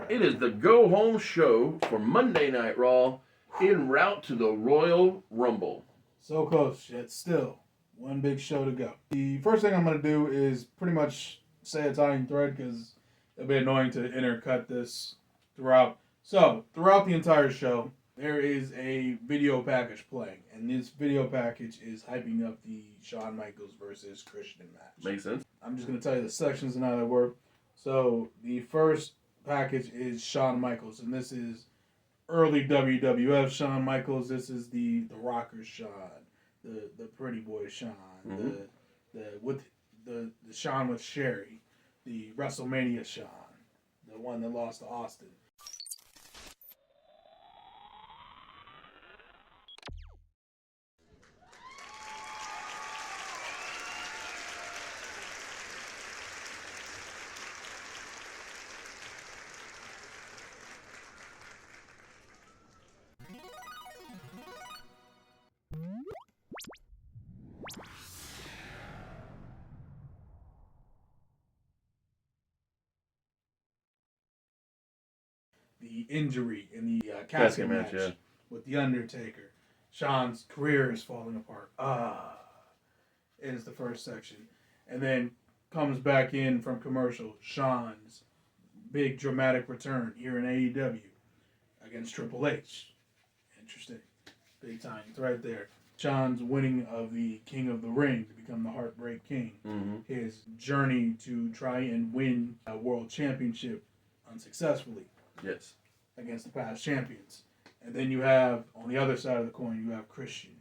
It is the go-home show for Monday Night Raw en route to the Royal Rumble. So close, yet still one big show to go. The first thing I'm going to do is pretty much say a tying thread because it'll be annoying to intercut this throughout. So, throughout the entire show, there is a video package playing, and this video package is hyping up the Shawn Michaels versus Christian match. Makes sense. I'm just going to tell you the sections and how they work. So, the first package is Shawn Michaels, and this is early WWF Shawn Michaels. This is the rocker Shawn, the pretty boy Shawn, the Shawn with Sherry, the WrestleMania Shawn, the one that lost to Austin. The injury in the casket match with The Undertaker. Shawn's career is falling apart. Is the first section. And then comes back in from commercial. Shawn's big dramatic return here in AEW against Triple H. Interesting. Big time thread there. Shawn's winning of the King of the Ring to become the Heartbreak King. Mm-hmm. His journey to try and win a world championship unsuccessfully. Yes. Against the past champions. And then you have, on the other side of the coin, you have Christian.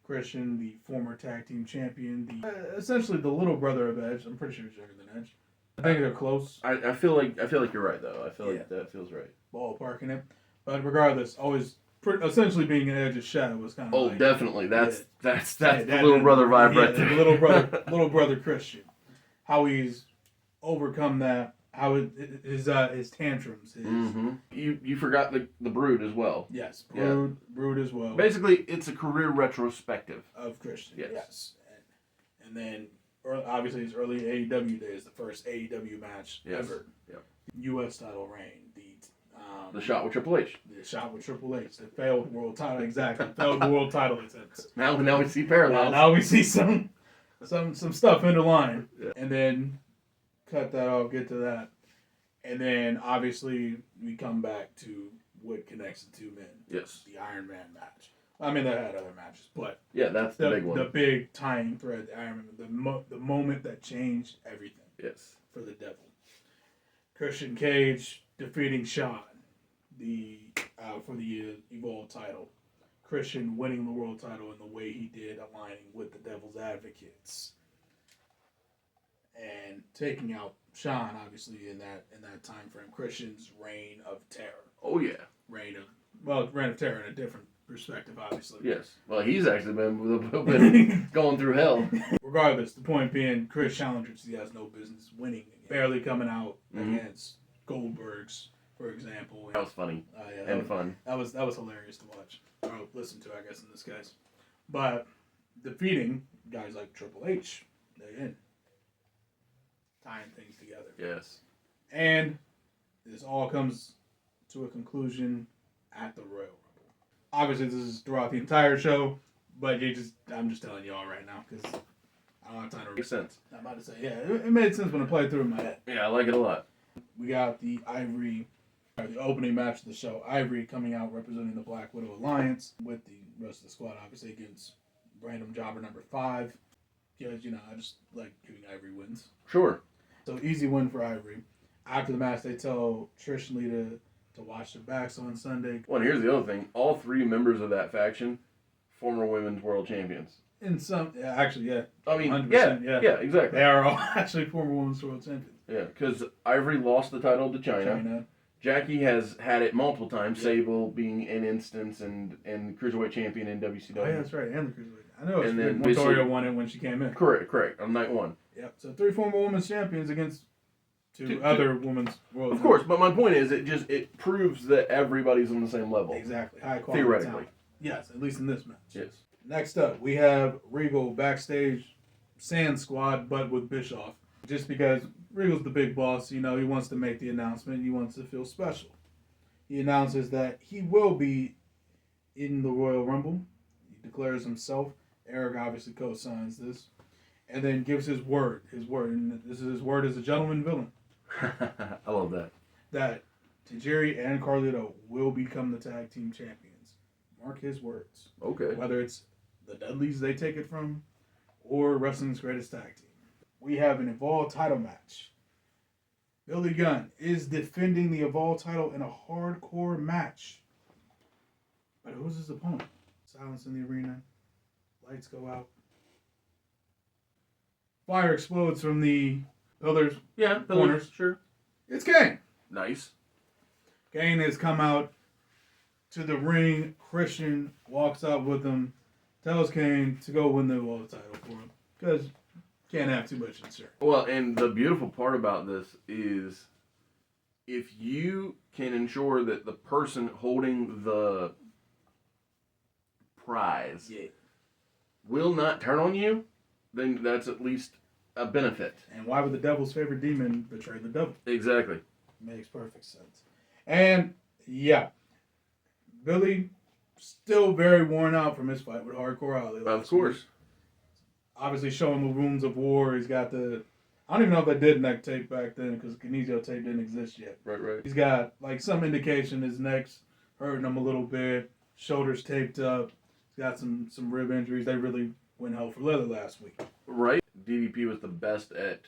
Christian, the former tag team champion, essentially the little brother of Edge. I'm pretty sure he's younger than Edge. I think they're close. I feel like you're right though. I feel like that feels right. Ballparking it. But regardless, always essentially being an Edge's shadow was kind of like, definitely. That's the little brother vibe right there. The little brother Christian. How he's overcome that. How his tantrums. You forgot the Brood as well. Yes, Brood as well. Basically, it's a career retrospective of Christian. Yes. And then obviously his early AEW days, the first AEW match ever. Yep. U.S. title reign. The shot with Triple H. The shot with Triple H. The failed world title. Exactly. Failed world title attempts. Now we see parallels. Now we see some stuff in the line, and then. Cut that off, get to that. And then, obviously, we come back to what connects the two men. Yes. The Iron Man match. I mean, they had other matches, but... Yeah, that's the big one. The big tying thread, the Iron Man, the moment that changed everything. Yes. For the Devil. Christian Cage defeating Shawn for the Evolve title. Christian winning the world title in the way he did, aligning with the Devil's Advocates. And taking out Shawn, obviously, in that time frame. Christian's reign of terror. Oh yeah, reign of terror in a different perspective, obviously. Yes. Well, he's actually been going through hell. Regardless, the point being, Chris challengers he has no business winning. Barely coming out against Goldberg's, for example. That was funny and fun. That was hilarious to watch or listen to, I guess, in this case. But defeating guys like Triple H, they're in. Tying things together. Yes. And this all comes to a conclusion at the Royal Rumble. Obviously, this is throughout the entire show, but I'm just telling you all right now because I don't have time to... Makes sense. I'm about to say, it made sense when I played through in my head. Yeah, I like it a lot. We got the opening match of the show. Ivory coming out representing the Black Widow Alliance with the rest of the squad, obviously, against random jobber number 5. Because, I just like giving Ivory wins. Sure. So easy win for Ivory. After the match, they tell Trish and Lita to watch their backs on Sunday. Well, and here's the other thing. All 3 members of that faction, former women's world champions. In some, actually, yeah. I mean, 100%, yeah, exactly. They are all actually former women's world champions. Yeah, because Ivory lost the title to China. Jackie has had it multiple times. Yeah. Sable being an instance and cruiserweight champion in WCW. Oh yeah, that's right, and the cruiserweight. I know. And then Victoria won it when she came in. Correct. On night 1. Yep. So 3 former women's champions against two other women's world. Of course, but my point is, it proves that everybody's on the same level. Exactly. High quality. Theoretically. Talent. Yes, at least in this match. Yes. Next up, we have Regal backstage, Sand Squad, but with Bischoff. Just because Regal's the big boss. You know, he wants to make the announcement. He wants to feel special. He wants to make the announcement. He wants to feel special. He announces that he will be in the Royal Rumble. He declares himself. Eric obviously co-signs this. And then gives his word. His word. And this is his word as a gentleman villain. I love that. That Tajiri and Carlito will become the tag team champions. Mark his words. Okay. Whether it's the Dudleys they take it from or Wrestling's Greatest Tag Team. We have an Evolve title match. Billy Gunn is defending the Evolve title in a hardcore match. But who's his opponent? Silence in the arena. Lights go out. Fire explodes from the pillars. Yeah, corners. Sure. It's Kane. Nice. Kane has come out to the ring. Christian walks out with him. Tells Kane to go win the Evolve title for him. Because can't have too much insurance. Well, and the beautiful part about this is if you can ensure that the person holding the prize will not turn on you, then that's at least a benefit. And why would the devil's favorite demon betray the devil? Exactly. Makes perfect sense. And yeah, Billy still very worn out from his fight with Hardcore Ali. Of course. Obviously showing the wounds of war. He's got the... I don't even know if they did neck tape back then because kinesio tape didn't exist yet. Right. He's got like some indication his neck's hurting him a little bit. Shoulders taped up. He's got some rib injuries. They really went hell for leather last week. Right. DDP was the best at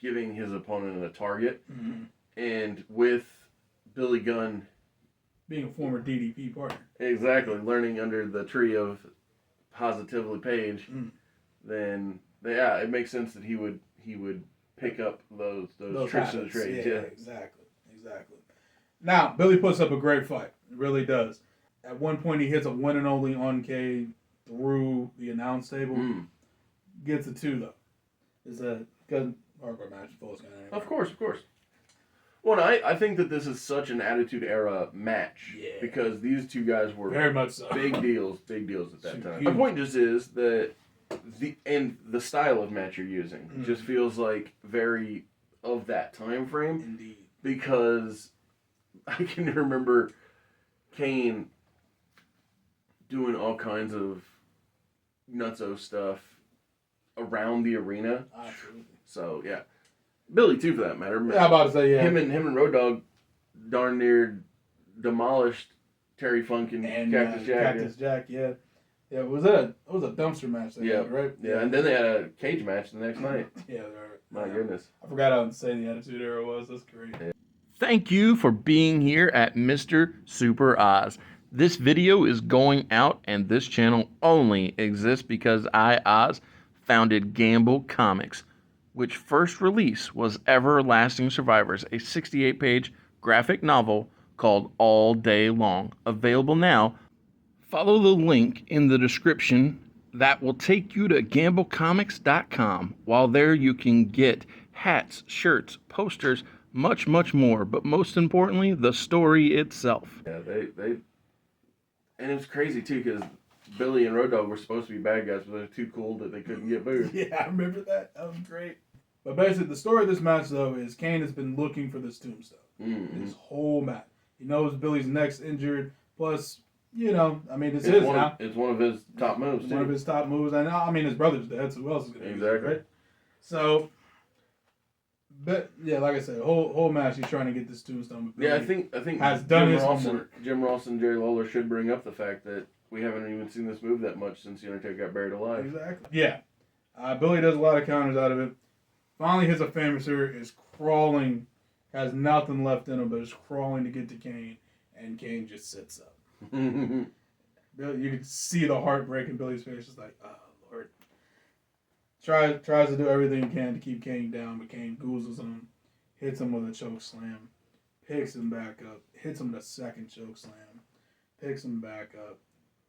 giving his opponent a target. Mm-hmm. And with Billy Gunn... being a former DDP partner. Exactly. Learning under the tree of Positively Page... then it makes sense that he would pick up those tricks of the trade. Yeah, exactly. Now, Billy puts up a great fight. It really does. At one point, he hits a one and only on K through the announce table. Gets a 2, though. It's a good hardcore match. Of course. Well, I think that this is such an Attitude Era match because these two guys were very much so. big deals at that time. My point just is that the style of match you're using just feels like very of that time frame. Indeed. Because I can remember Kane doing all kinds of nutso stuff around the arena. Absolutely. So yeah, Billy too for that matter. Yeah, I'm about to say Him and Road Dogg darn near demolished Terry Funk and Cactus Jack. Cactus Jack, yeah. Yeah, it was a dumpster match. Right? Yeah, and then they had a cage match the next night. Yeah, my goodness. I forgot how insane the Attitude Era was. That's great. Yeah. Thank you for being here at Mr. Super Oz. This video is going out, and this channel only exists because I, Oz, founded Gamble Comics, which first release was Everlasting Survivors, a 68-page graphic novel called All Day Long. Available now. Follow the link in the description that will take you to gamblecomics.com. While there, you can get hats, shirts, posters, much more. But most importantly, the story itself. Yeah, they and it was crazy too because Billy and Road Dogg were supposed to be bad guys, but they're too cool that they couldn't get booed. Yeah, I remember that. That was great. But basically, the story of this match, though, is Kane has been looking for this tombstone. Mm-hmm. This whole match. He knows Billy's neck's injured. Plus, it's his now. It's one of his top moves, too. One of his top moves. And, his brother's dead, so who else is going to Exactly. do it, right? So, but, yeah, like I said, whole match, he's trying to get this tombstone. Yeah, I think has done his homework. Jim Ross and Jerry Lawler should bring up the fact that we haven't even seen this move that much since The Undertaker got buried alive. Exactly. Yeah. Billy does a lot of counters out of it. Finally hits a famouser, is crawling, has nothing left in him, but is crawling to get to Kane, and Kane just sits up. Billy, you can see the heartbreak in Billy's face. It's like, oh, Lord. Tries to do everything he can to keep Kane down, but Kane goozles him, hits him with a choke slam, picks him back up, hits him with a second choke slam, picks him back up,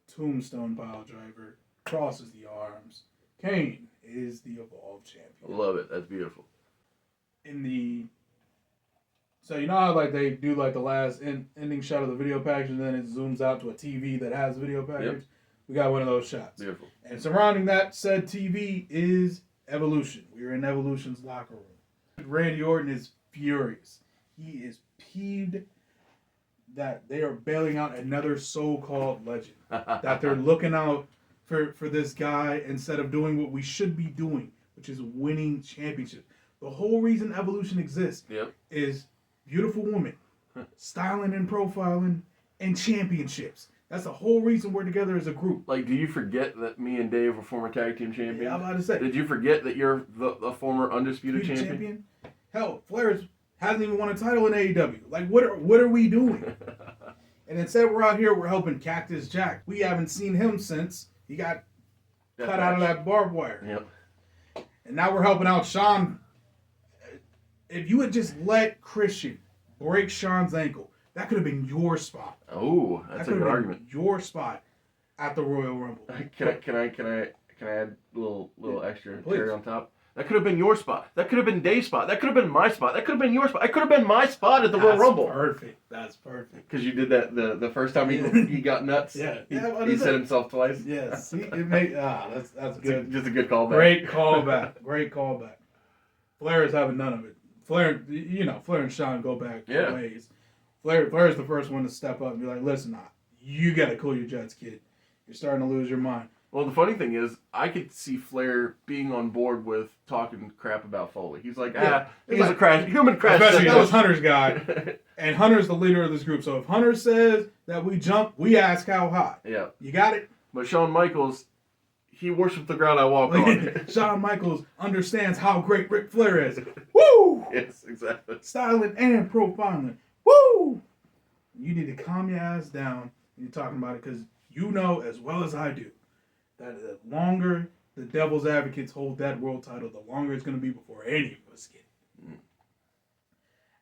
tombstone pile driver, crosses the arms. Kane is the Evolve champion. Love it. That's beautiful. So you know how they do the last ending shot of the video package and then it zooms out to a TV that has the video package? Yep. We got one of those shots. Beautiful. And surrounding that said TV is Evolution. We are in Evolution's locker room. Randy Orton is furious. He is peeved that they are bailing out another so-called legend. That they're looking out for this guy instead of doing what we should be doing, which is winning championships. The whole reason Evolution exists is beautiful women, styling and profiling, and championships. That's the whole reason we're together as a group. Like, do you forget that me and Dave were former tag team champions? Yeah, I'm about to say. Did you forget that you're the former undisputed champion? Hell, Flair hasn't even won a title in AEW. Like, what are we doing? And instead, we're out here, we're helping Cactus Jack. We haven't seen him since he got cut out of that barbed wire. Yep. And now we're helping out Shawn. If you had just let Christian break Shawn's ankle, that could have been your spot. Oh, that's a good argument. Your spot at the Royal Rumble. Can I add a little extra cherry on top? That could have been your spot. That could have been Dave's spot. That could have been my spot. That could have been your spot. It could have been my spot at the Royal Rumble. That's perfect. Because you did that the first time he got nuts. Yeah. He said himself twice. Yes. That's good. Just a good callback. Great callback. Flair is having none of it. Flair and Shawn go back ways. Flair's the first one to step up and be like, listen, you got to cool your jets, kid. You're starting to lose your mind. Well, the funny thing is, I could see Flair being on board with talking crap about Foley. He's like, he's like, a human crash. Especially that was Hunter's guy. And Hunter's the leader of this group. So if Hunter says that we jump, we ask how high. Yeah. You got it? But Shawn Michaels, he worships the ground I walk on. Shawn Michaels understands how great Ric Flair is. Woo! Yes, exactly. Styling and profiling. Woo! You need to calm your ass down when you're talking about it, because you know as well as I do that the longer the Devil's Advocates hold that world title, the longer it's going to be before any of us get it.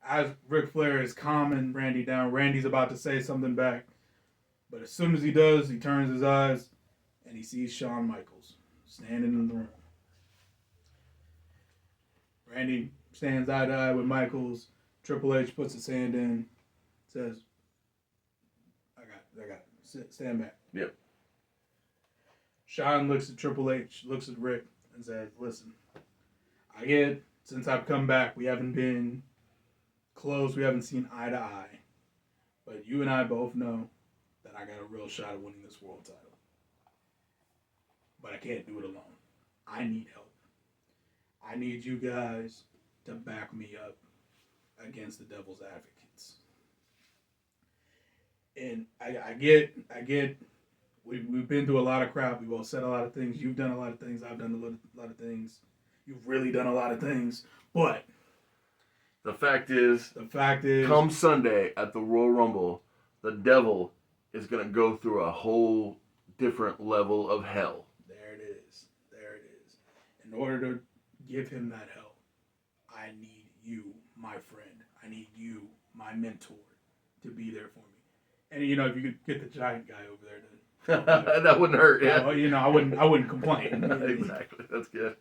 As Ric Flair is calming Randy down, Randy's about to say something back, but as soon as he does, he turns his eyes and he sees Shawn Michaels standing in the room. Randy stands eye to eye with Michaels. Triple H puts his hand in, says, I got it. Stand back. Yep. Shawn looks at Triple H, looks at Rick, and says, listen, I get, since I've come back, we haven't been close, we haven't seen eye to eye. But you and I both know that I got a real shot at winning this world title. But I can't do it alone. I need help. I need you guys to back me up against the Devil's Advocates. And I get, we've been through a lot of crap. We've all said a lot of things. You've done a lot of things. I've done a lot of things. You've really done a lot of things. But the fact is, come Sunday at the Royal Rumble, the Devil is going to go through a whole different level of hell. There it is. In order to give him that help, I need you, my friend. I need you, my mentor, to be there for me. And if you could get the giant guy over there to that wouldn't hurt, yeah. I wouldn't complain. Exactly. That's good.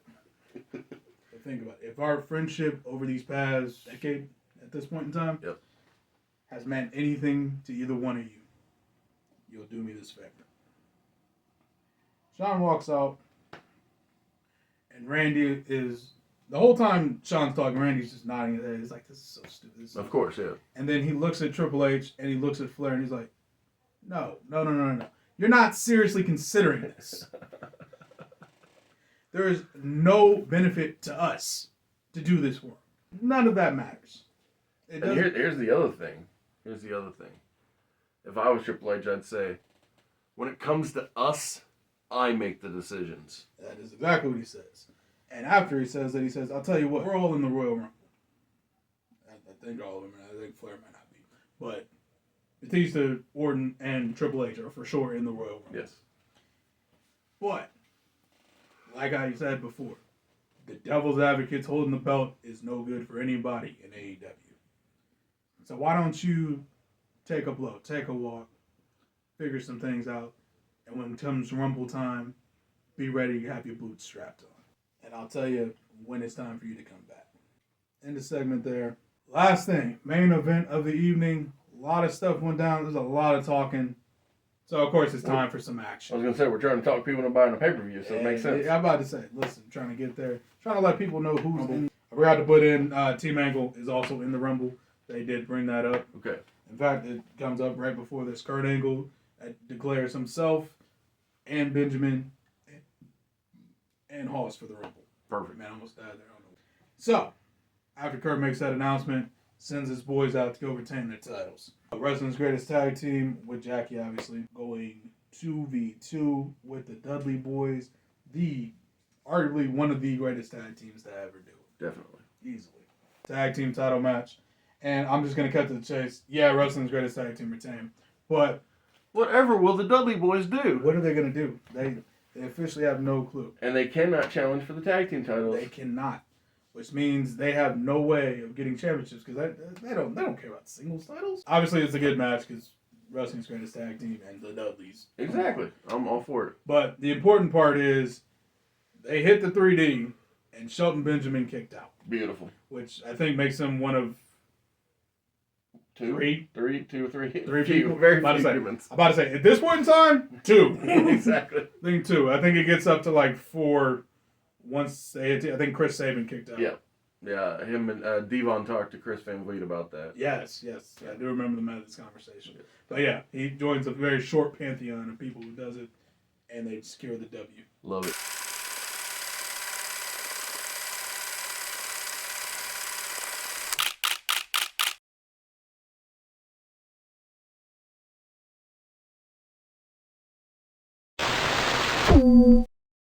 But think about it. If our friendship over these past decade, at this point in time, has meant anything to either one of you, you'll do me this favor. Shawn walks out, and Randy is, the whole time Shawn's talking, Randy's just nodding his head. He's like, this is so stupid. Of course, yeah. And then he looks at Triple H, and he looks at Flair, and he's like, no. You're not seriously considering this. There is no benefit to us to do this work. None of that matters. And here's the other thing. If I was Triple H, I'd say, when it comes to us, I make the decisions. That is exactly what he says. And after he says that, he says, I'll tell you what, we're all in the Royal Rumble. I think all of them, and I think Flair might not be. But Batista, Orton, and Triple H are for sure in the Royal Rumble. Yes. But, like I said before, the Devil's Advocates holding the belt is no good for anybody in AEW. So why don't you take a blow, take a walk, figure some things out, and when it comes Rumble time, be ready to have your boots strapped on. And I'll tell you when it's time for you to come back. End the segment there. Last thing, main event of the evening. A lot of stuff went down. There's a lot of talking. So, of course, it's time for some action. I was going to say, we're trying to talk people into buying a pay-per-view, so it makes sense. I'm about to say, listen, trying to get there. Trying to let people know who's in forgot to put in Team Angle is also in the Rumble. They did bring that up. Okay. In fact, it comes up right before this. Kurt Angle declares himself and Benjamin and Hoss for the Rumble. Perfect. Man, I almost died there. So, after Kurt makes that announcement, sends his boys out to go retain their titles. Wrestling's Greatest Tag Team with Jackie, obviously, going 2v2 with the Dudley Boys. Arguably one of the greatest tag teams to ever do it. Definitely. Easily. Tag team title match. And I'm just going to cut to the chase. Yeah, Wrestling's Greatest Tag Team retain. But whatever will the Dudley Boys do? what are they going to do? They officially have no clue. And they cannot challenge for the tag team titles. They cannot. Which means they have no way of getting championships because they don't care about singles titles. Obviously, it's a good match because Wrestling's Greatest Tag Team and the Dudleys. Exactly. I'm all for it. But the important part is they hit the 3D and Shelton Benjamin kicked out. Beautiful. Which I think makes him one of three people. Very few humans. I'm about to say, at this point in time, 2. Exactly. I think 2. I think it gets up to like 4 once they hit. I think Chris Sabin kicked out. Yeah. Yeah, him and Devon talked to Chris Van Vliet about that. Yes. I do remember them having this conversation. But yeah, he joins a very short pantheon of people who does it, and they secure the W. Love it.